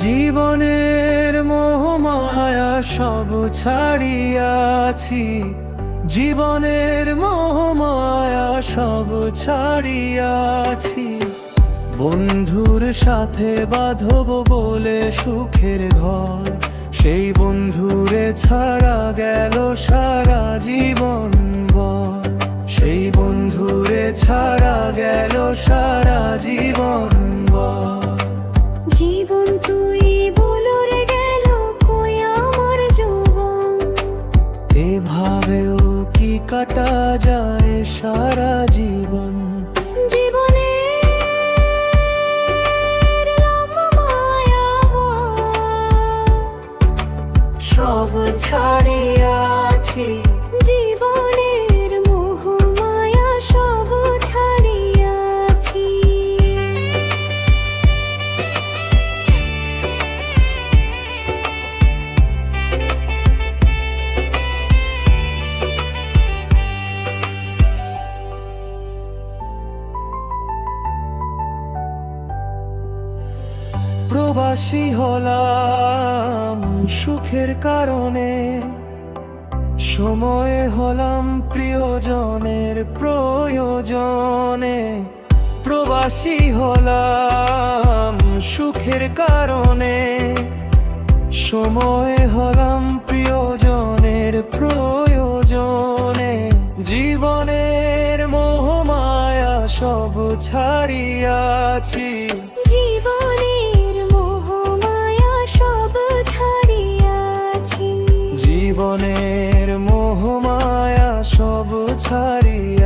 জীবনের মোহমায়া সব ছাড়িয়াছি, জীবনের মোহমায়া সব ছাড়িয়াছি। বন্ধুর সাথে বাঁধব বলে সুখের ঘর, সেই বন্ধুরে ছাড়া গেল সারা জীবন ভর, সেই বন্ধুরে ছাড়া গেল সারা জীবন ভর। জীবন তুই বলরে গেল কই আমার যৌবন, এভাবেও কি কাটা যায় সারা জীবন। জীবনের লম্বা সব ছাড়িয়াছি, জীবনের মোহ মায়া সব ছাড়িয়াছি। প্রবাসী হলাম সুখের কারণে, সময়ে হলাম প্রিয়জনের প্রয়োজনে। প্রবাসী হলাম সুখের কারণে, সময়ে হলাম প্রিয়জনের প্রয়োজনে। জীবনের মোহমায়া সব ছাড়িয়াছি, জীবনের মোহ মায়া সব ছাড়িয়াছি। জীবনের মোহমায়া সব ছাড়িয়াছি।